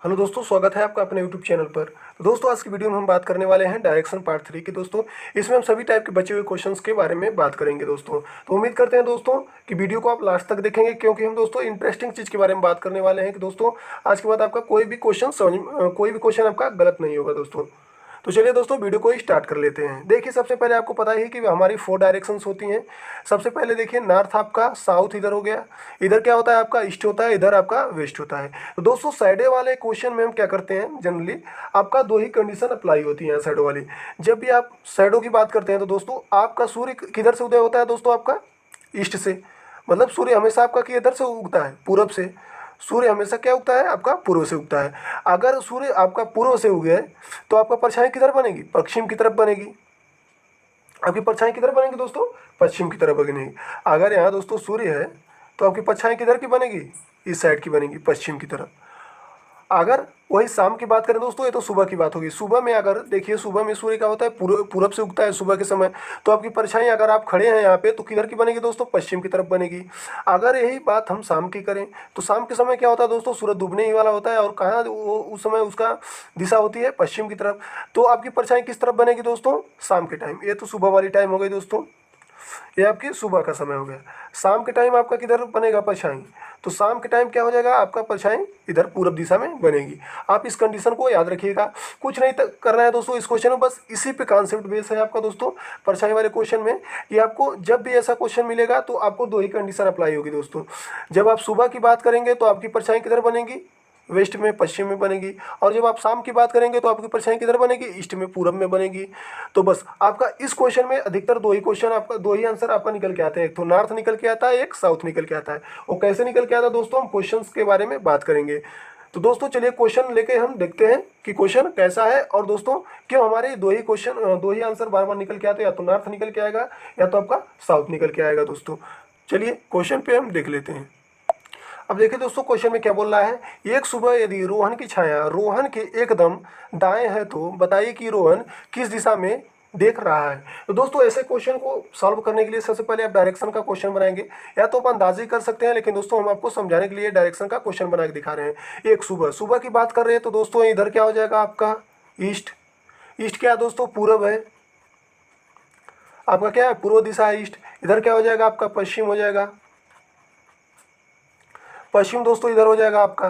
Hello दोस्तों, स्वागत है आपका अपने यूट्यूब चैनल पर। तो दोस्तों, आज की वीडियो में हम बात करने वाले हैं डायरेक्शन पार्ट 3 की। दोस्तों, इसमें हम सभी टाइप के बचे हुए क्वेश्चंस के बारे में बात करेंगे दोस्तों। तो उम्मीद करते हैं दोस्तों कि वीडियो को आप लास्ट तक देखेंगे, क्योंकि हम दोस्तों इंटरेस्टिंग चीज़ के बारे में बात करने वाले हैं कि दोस्तों आज के बाद आपका कोई भी क्वेश्चन आपका गलत नहीं होगा दोस्तों। तो चलिए दोस्तों, वीडियो को स्टार्ट कर लेते हैं। देखिए, सबसे पहले आपको पता ही है कि हमारी 4 डायरेक्शंस होती हैं। सबसे पहले देखिए, नॉर्थ आपका, साउथ इधर हो गया, इधर क्या होता है आपका ईस्ट होता है, इधर आपका वेस्ट होता है। तो दोस्तों, साइडे वाले क्वेश्चन में हम क्या करते हैं, जनरली आपका दो ही कंडीशन अप्लाई होती है साइडो वाली। जब भी आप साइडो की बात करते हैं तो दोस्तों आपका सूर्य किधर से उदय होता है दोस्तों, आपका ईस्ट से। मतलब सूर्य हमेशा आपका किधर से उगता है, पूरब से। सूर्य हमेशा क्या उगता है आपका, पूर्व से उगता है। अगर सूर्य आपका पूर्व से उगे तो आपका परछाई किधर बनेगी, पश्चिम की तरफ बनेगी। आपकी परछाई किधर बनेगी दोस्तों, पश्चिम की तरफ बनेगी। अगर यहाँ दोस्तों सूर्य है तो आपकी परछाई किधर की बनेगी, इस साइड की बनेगी, पश्चिम की तरफ। अगर वही शाम की बात करें दोस्तों, ये तो सुबह की बात होगी। सुबह में अगर देखिए, सुबह में सूर्य क्या होता है, पूरब से उगता है सुबह के समय। तो आपकी परछाई अगर आप खड़े हैं यहाँ पे तो किधर की बनेगी दोस्तों, पश्चिम की तरफ बनेगी। अगर यही बात हम शाम की करें तो शाम के समय क्या होता है दोस्तों, सूरज डूबने ही वाला होता है, और कहाँ वो उस समय उसका दिशा होती है, पश्चिम की तरफ। तो आपकी परछाई किस तरफ बनेगी दोस्तों, शाम के टाइम। ये तो सुबह वाली टाइम हो गई दोस्तों, ये आपकी सुबह का समय हो गया। शाम के टाइम आपका किधर बनेगा परछाई, तो शाम के टाइम क्या हो जाएगा आपका परछाई इधर पूरब दिशा में बनेगी। आप इस कंडीशन को याद रखिएगा। कुछ नहीं करना है दोस्तों इस क्वेश्चन में, बस इसी पे कॉन्सेप्ट बेस है आपका दोस्तों परछाई वाले क्वेश्चन में। कि आपको जब भी ऐसा क्वेश्चन मिलेगा तो आपको दो ही कंडीशन अप्लाई होगी दोस्तों। जब आप सुबह की बात करेंगे तो आपकी परछाई किधर बनेगी, वेस्ट में, पश्चिम में बनेगी। और जब आप शाम की बात करेंगे तो आपकी परछाई किधर बनेगी, ईस्ट में, पूरब में बनेगी। तो बस आपका इस क्वेश्चन में अधिकतर दो ही क्वेश्चन आपका, दो ही आंसर आपका निकल के आते हैं। एक तो नॉर्थ निकल के आता है, एक साउथ निकल के आता है। वो कैसे निकल के आता है दोस्तों, हम क्वेश्चंस के बारे में बात करेंगे। तो दोस्तों चलिए क्वेश्चन लेके हम देखते हैं कि क्वेश्चन कैसा है, और दोस्तों क्यों हमारे दो ही क्वेश्चन, दो ही आंसर बार बार निकल के आते हैं। या तो नॉर्थ निकल के आएगा या तो आपका साउथ निकल के आएगा दोस्तों। चलिए क्वेश्चन पे हम देख लेते हैं। अब देखिए दोस्तों, क्वेश्चन में क्या बोल रहा है। एक सुबह यदि रोहन की छाया रोहन के एकदम दाएं है तो बताइए कि रोहन किस दिशा में देख रहा है। तो दोस्तों ऐसे क्वेश्चन को सॉल्व करने के लिए सबसे पहले आप डायरेक्शन का क्वेश्चन बनाएंगे, या तो आप अंदाजे कर सकते हैं, लेकिन दोस्तों हम आपको समझाने के लिए डायरेक्शन का क्वेश्चन बना के दिखा रहे हैं। एक सुबह, सुबह की बात कर रहे हैं तो दोस्तों इधर क्या हो जाएगा आपका ईस्ट। ईस्ट क्या है दोस्तों, पूरब है। आपका क्या है, पूर्व दिशा है ईस्ट। इधर क्या हो जाएगा आपका, पश्चिम हो जाएगा। पश्चिम दोस्तों इधर हो जाएगा आपका।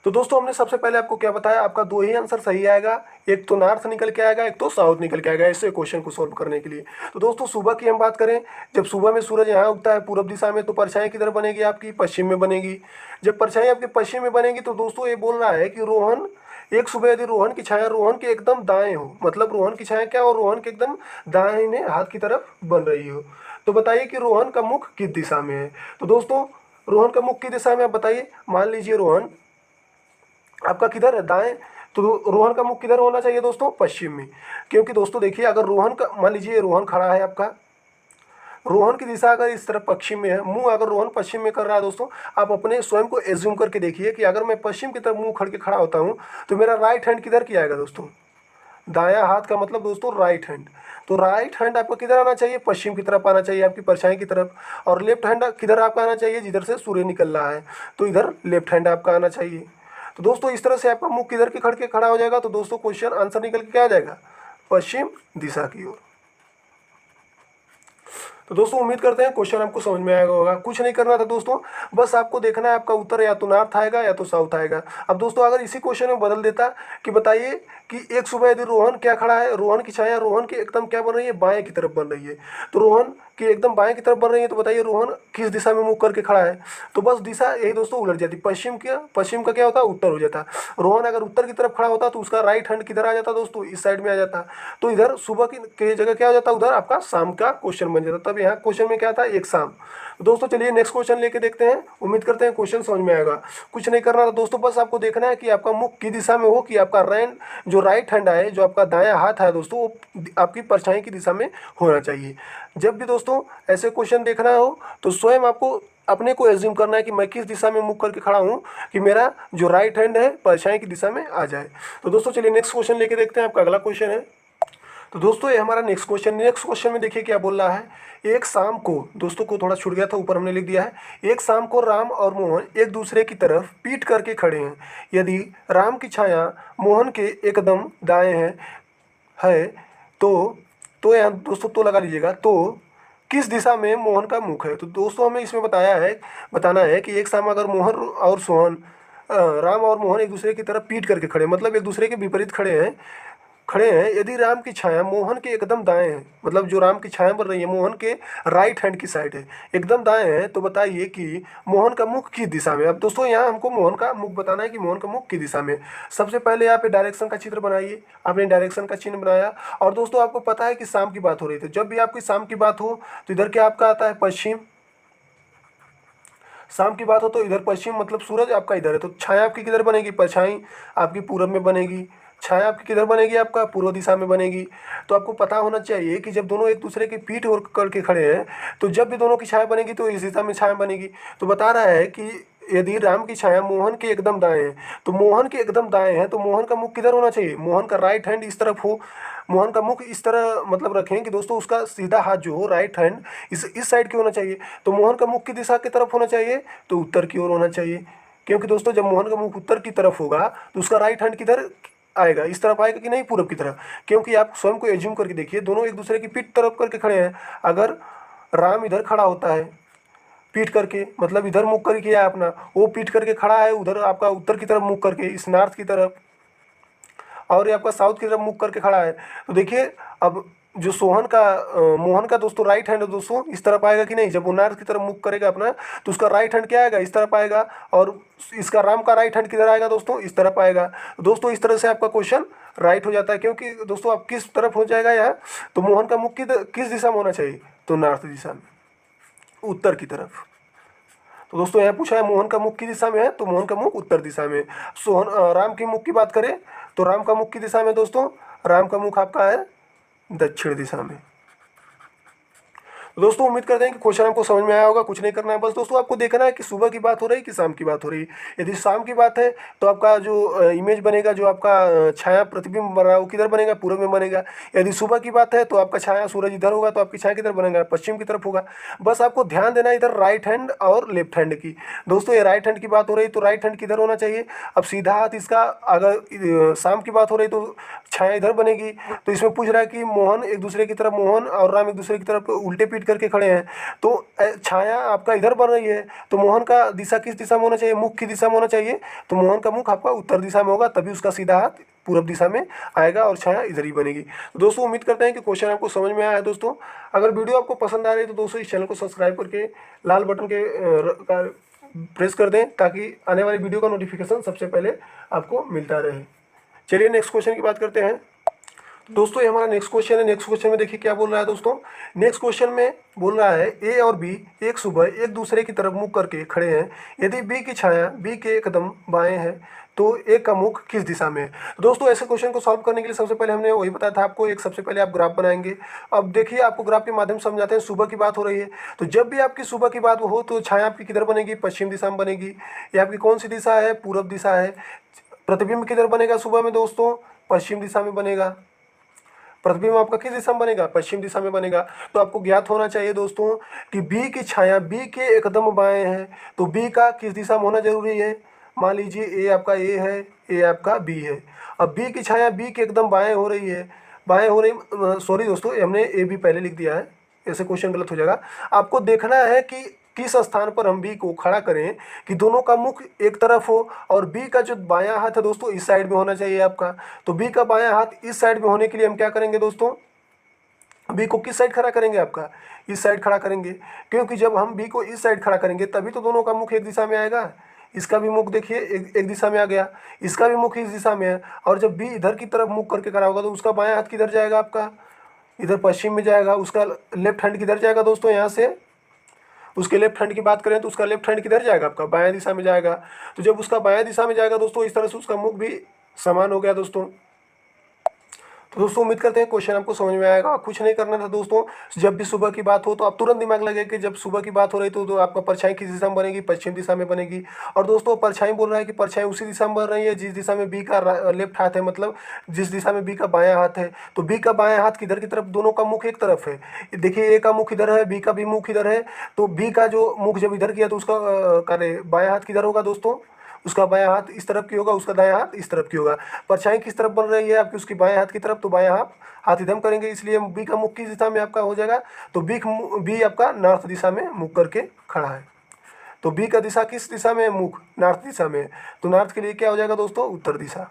तो दोस्तों हमने सबसे पहले आपको क्या बताया, आपका दो ही आंसर सही आएगा। एक तो नॉर्थ निकल के आएगा, एक तो साउथ निकल के आएगा, ऐसे क्वेश्चन को सॉल्व करने के लिए। तो दोस्तों सुबह की हम बात करें, जब सुबह में सूरज यहाँ उगता है पूरब दिशा में, तो परछाई किधर बनेगी आपकी, पश्चिम में बनेगी। जब परछाई आपकी पश्चिम में बनेगी तो दोस्तों ये बोल रहा है कि रोहन, एक सुबह यदि रोहन की छाया रोहन के एकदम दाएं हो, मतलब रोहन की छाया क्या हो, रोहन के एकदम दाहिने हाथ की तरफ बन रही हो, तो बताइए कि रोहन का मुख किस दिशा में है। तो दोस्तों रोहन का मुख की दिशा में आप बताइए। मान लीजिए रोहन आपका किधर है, दाएं। तो रोहन का मुख किधर होना चाहिए दोस्तों, पश्चिम में। क्योंकि दोस्तों देखिए, अगर रोहन का, मान लीजिए रोहन खड़ा है आपका, रोहन की दिशा अगर इस तरफ पश्चिम में है, मुंह अगर रोहन पश्चिम में कर रहा है दोस्तों, आप अपने स्वयं को एज्यूम करके देखिए कि अगर मैं पश्चिम की तरफ मुंह खड़ के खड़ा होता हूँ तो मेरा राइट हैंड किधर की आएगा दोस्तों, दायां हाथ का मतलब दोस्तों राइट हैंड। तो राइट हैंड आपको किधर आना चाहिए, पश्चिम की तरफ आना चाहिए, आपकी परछाई की तरफ। और लेफ्ट हैंड किधर आपका आना चाहिए, जिधर से सूर्य निकल रहा है, तो इधर लेफ्ट हैंड आपका आना चाहिए। तो दोस्तों इस तरह से आपका मुख किधर के खड़ के खड़ा हो जाएगा, तो दोस्तों क्वेश्चन आंसर निकल के क्या आ जाएगा, पश्चिम दिशा की ओर। तो दोस्तों उम्मीद करते हैं क्वेश्चन आपको समझ में आएगा होगा। कुछ नहीं करना था दोस्तों, बस आपको देखना है आपका उत्तर या तो नॉर्थ आएगा या तो साउथ आएगा। अब दोस्तों अगर इसी क्वेश्चन में बदल देता कि बताइए कि एक सुबह यदि रोहन क्या खड़ा है, रोहन की छाया रोहन की एकदम क्या बन रही है, बाएं की तरफ बन रही है। तो रोहन की एकदम बाएं की तरफ बन रही है, तो बताइए रोहन किस दिशा में मुँह करके खड़ा है। तो बस दिशा यही दोस्तों उलट जाती, पश्चिम का क्या होता है, उत्तर हो जाता। रोहन अगर उत्तर की तरफ खड़ा होता तो उसका राइट हैंड किधर आ जाता दोस्तों, इस साइड में आ जाता। तो इधर सुबह की जगह क्या हो जाता, उधर आपका शाम का क्वेश्चन बन जाता। तब यहाँ क्वेश्चन में क्या था, एक शाम। तो दोस्तों चलिए नेक्स्ट क्वेश्चन लेके देखते हैं। उम्मीद करते हैं क्वेश्चन समझ में आएगा। कुछ नहीं करना था दोस्तों, बस आपको देखना है कि आपका मुख की दिशा में हो, कि आपका जो राइट हैंड है, जो आपका दायां हाथ है दोस्तों, वो आपकी परछाई की दिशा में होना चाहिए। जब भी दोस्तों ऐसे क्वेश्चन देखना हो तो स्वयं आपको अपने को एज्यूम करना है कि मैं किस दिशा में मुख करके खड़ा हूँ, कि मेरा जो राइट हैंड है परछाई की दिशा में आ जाए। तो दोस्तों चलिए नेक्स्ट क्वेश्चन लेके देखते हैं। आपका अगला क्वेश्चन है, तो दोस्तों ये हमारा नेक्स्ट क्वेश्चन में देखिए क्या बोल रहा है। एक शाम को, दोस्तों को थोड़ा छूट गया था, ऊपर हमने लिख दिया है। एक शाम को राम और मोहन एक दूसरे की तरफ पीठ करके खड़े हैं। यदि राम की छाया मोहन के एकदम दाएं है तो यहाँ दोस्तों तो लगा लीजिएगा, तो किस दिशा में मोहन का मुख है। तो दोस्तों हमें इसमें बताना है कि एक शाम अगर मोहन और सोहन राम और मोहन एक दूसरे की तरफ पीठ करके खड़े, मतलब एक दूसरे के विपरीत खड़े हैं। यदि राम की छाया मोहन के एकदम दाएं है, मतलब जो राम की छाया बन रही है मोहन के राइट हैंड की साइड है, एकदम दाएं है, तो बताइए कि मोहन का मुख किस दिशा में। अब दोस्तों यहाँ हमको मोहन का मुख बताना है कि मोहन का मुख किस दिशा में। सबसे पहले यहाँ पे डायरेक्शन का चित्र बनाइए। आपने डायरेक्शन का चिन्ह बनाया, और दोस्तों आपको पता है कि शाम की बात हो रही थी। जब भी आपकी शाम की बात हो तो इधर क्या आपका आता है, पश्चिम। शाम की बात हो तो इधर पश्चिम, मतलब सूरज आपका इधर है, तो छाया आपकी किधर बनेगी, परछाई आपकी पूरब में बनेगी। छाया आपकी किधर बनेगी, आपका पूर्व दिशा में बनेगी। तो आपको पता होना चाहिए कि जब दोनों एक दूसरे की पीठ और करके खड़े हैं, तो जब भी दोनों की छाया बनेगी तो इस दिशा में छाया बनेगी। तो बता रहा है कि यदि राम की छाया मोहन के एकदम दाएं है, तो मोहन के एकदम दाएं है, तो मोहन का मुख किधर होना चाहिए, मोहन का राइट हैंड इस तरफ हो। मोहन का मुख इस तरह मतलब रखें कि दोस्तों उसका सीधा हाथ जो हो, राइट हैंड इस साइड की होना चाहिए। तो मोहन का मुख की दिशा की तरफ होना चाहिए, तो उत्तर की ओर होना चाहिए। क्योंकि दोस्तों जब मोहन का मुख उत्तर की तरफ होगा तो उसका राइट हैंड किधर आएगा, इस तरफ आएगा कि नहीं, पूरब की तरफ। क्योंकि आप स्वयं को एज्यूम करके देखिए, दोनों एक दूसरे की पीठ तरफ करके खड़े हैं। अगर राम इधर खड़ा होता है पीठ करके, मतलब इधर मुख करके किया है अपना, वो पीठ करके खड़ा है उधर आपका उत्तर की तरफ मुख करके, इस नॉर्थ की तरफ, और ये आपका साउथ की तरफ मुख करके खड़ा है। तो देखिए अब जो मोहन का दोस्तों राइट हैंड है दोस्तों, इस तरफ आएगा कि नहीं। जब वो नॉर्थ की तरफ मुख करेगा अपना, तो उसका राइट हैंड क्या आएगा, इस तरफ आएगा। और इसका राम का राइट हैंड किधर आएगा दोस्तों, इस तरफ आएगा। तो दोस्तों इस तरह से आपका क्वेश्चन राइट हो जाता है। क्योंकि दोस्तों आप किस तरफ हो जाएगा यहाँ, तो मोहन का मुख किस दिशा में होना चाहिए, तो नॉर्थ दिशा में, उत्तर की तरफ। तो दोस्तों यहाँ पूछा है मोहन का मुख की दिशा में है, तो मोहन का मुख उत्तर दिशा में। राम के मुख की बात करें तो राम का मुख की दिशा में दोस्तों, राम का मुख आपका है दक्षिण दिशा में। दोस्तों उम्मीद करते हैं कि क्वेश्चन आपको समझ में आया होगा। कुछ नहीं करना है, बस दोस्तों आपको देखना है कि सुबह की बात हो रही है कि शाम की बात हो रही है। यदि शाम की बात है तो आपका जो इमेज बनेगा, जो आपका छाया प्रतिबिंब बन रहा है वो किधर बनेगा, पूर्व में बनेगा। यदि सुबह की बात है तो आपका छाया सूरज इधर होगा, तो आपकी छाया किधर बनेगा, पश्चिम की तरफ होगा। बस आपको ध्यान देना है इधर राइट हैंड और लेफ्ट हैंड की। दोस्तों ये राइट हैंड की बात हो रही है तो राइट हैंड किधर होना चाहिए। अब सीधा हाथ इसका, अगर शाम की बात हो रही तो छाया इधर बनेगी। तो इसमें पूछ रहा है कि मोहन एक दूसरे की तरफ, मोहन और राम एक दूसरे की तरफ उल्टे पीठ करके खड़े हैं, तो छाया आपका इधर बन रही है। तो मोहन का दिशा किस दिशा में होना चाहिए, मुख की दिशा में होना चाहिए। तो मोहन का मुख आपका उत्तर दिशा में होगा, तभी उसका सीधा हाथ पूर्व दिशा में आएगा और छाया इधर ही बनेगी। तो दोस्तों उम्मीद करते हैं कि क्वेश्चन आपको समझ में आया है। दोस्तों अगर वीडियो आपको पसंद आ रही है तो दोस्तों इस चैनल को सब्सक्राइब करके लाल बटन के प्रेस कर दें, ताकि आने वाली वीडियो का नोटिफिकेशन सबसे पहले आपको मिलता रहे। चलिए नेक्स्ट क्वेश्चन की बात करते हैं। दोस्तों ये हमारा नेक्स्ट क्वेश्चन है। नेक्स्ट क्वेश्चन में देखिए क्या बोल रहा है दोस्तों। नेक्स्ट क्वेश्चन में बोल रहा है ए और बी एक सुबह एक दूसरे की तरफ मुख करके खड़े हैं। यदि बी की छाया बी के एकदम बाएं है तो ए का मुख किस दिशा में है। तो दोस्तों ऐसे क्वेश्चन को सॉल्व करने के लिए सबसे पहले हमने वही बताया था आपको, एक सबसे पहले आप ग्राफ बनाएंगे। अब देखिए आपको ग्राफ के माध्यम से समझाते हैं। सुबह की बात हो रही है, तो जब भी आपकी सुबह की बात हो तो छाया आपकी किधर बनेगी, पश्चिम दिशा में बनेगी। ये आपकी कौन सी दिशा है, पूर्व दिशा है। प्रतिबिंब किधर बनेगा सुबह में दोस्तों, पश्चिम दिशा में बनेगा। प्रतिबिंब आपका किस दिशा में बनेगा, पश्चिम दिशा में बनेगा। तो आपको ज्ञात होना चाहिए दोस्तों कि बी की छाया बी के एकदम बाएं है, तो बी का किस दिशा में होना जरूरी है। मान लीजिए ए आपका ए है, ए आपका बी है। अब बी की छाया बी के एकदम बाएं हो रही है, बाएं हो रही, सॉरी दोस्तों हमने ए बी पहले लिख दिया है, ऐसे क्वेश्चन गलत हो जाएगा। आपको देखना है कि किस स्थान पर हम बी को खड़ा करें कि दोनों का मुख एक तरफ हो, और बी का जो बायां हाथ है दोस्तों इस साइड में होना चाहिए आपका। तो बी का बायां हाथ इस साइड में होने के लिए हम क्या करेंगे दोस्तों, बी को किस साइड खड़ा करेंगे, आपका इस साइड खड़ा करेंगे। क्योंकि जब हम बी को इस साइड खड़ा करेंगे तभी तो दोनों का मुख एक दिशा में आएगा। इसका भी मुख देखिए एक दिशा में आ गया, इसका भी मुख इस दिशा में है। और जब बी इधर की तरफ मुख करके खड़ा होगा तो उसका बायां हाथ किधर जाएगा, आपका इधर पश्चिम में जाएगा। उसका लेफ्ट हैंड किधर जाएगा दोस्तों, यहाँ से उसके लेफ्ट हैंड की बात करें तो उसका लेफ्ट हैंड किधर जाएगा, आपका बायां दिशा में जाएगा। तो जब उसका बायां दिशा में जाएगा दोस्तों, इस तरह से उसका मुख भी समान हो गया दोस्तों। तो दोस्तों उम्मीद करते हैं क्वेश्चन आपको समझ में आएगा। कुछ नहीं करना था दोस्तों, जब भी सुबह की बात हो तो आप तुरंत दिमाग लगे कि जब सुबह की बात हो रही तो आपका परछाई किस दिशा में बनेगी, पश्चिम दिशा में बनेगी। और दोस्तों परछाई बोल रहा है कि परछाई उसी दिशा में बन रही है जिस दिशा में बी का लेफ्ट हाथ है, मतलब जिस दिशा में बी का बायां हाथ है। तो बी का बायां हाथ किधर की तरफ, दोनों का मुख एक तरफ है। देखिए ए का मुख इधर है, बी का भी मुख इधर है। तो बी का जो मुख जब इधर किया तो उसका कार्य बायां हाथ किधर होगा दोस्तों, उसका बायां हाथ इस तरफ की होगा, उसका दायां हाथ इस तरफ की होगा। परछाई किस तरफ बन रही है आपकी, उसकी बाएं हाथ की तरफ, तो बायां हाथ इधम करेंगे, इसलिए बी का मुख किस दिशा में आपका हो जाएगा। तो बी आपका नॉर्थ दिशा में मुख करके खड़ा है। तो बी का दिशा किस दिशा में है, मुख नॉर्थ दिशा में है। तो नॉर्थ के लिए क्या हो जाएगा दोस्तों, उत्तर दिशा।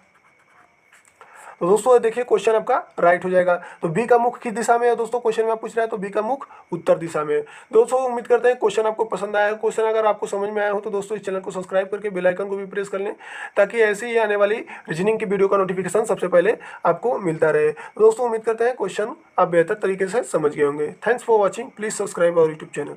तो दोस्तों देखिए क्वेश्चन आपका राइट हो जाएगा। तो बी का मुख किस दिशा में है दोस्तों, क्वेश्चन में आप पूछ रहा है तो बी का मुख उत्तर दिशा में है। दोस्तों उम्मीद करते हैं क्वेश्चन आपको पसंद आया है। क्वेश्चन अगर आपको समझ में आया हो तो दोस्तों इस चैनल को सब्सक्राइब करके बेल आइकन को भी प्रेस कर लें, ताकि ऐसे ही आने वाली रीजनिंग की वीडियो का नोटिफिकेशन सबसे पहले आपको मिलता रहे। दोस्तों उम्मीद करते हैं क्वेश्चन आप बेहतर तरीके से समझ गए होंगे। Thanks for watching, please subscribe our YouTube channel.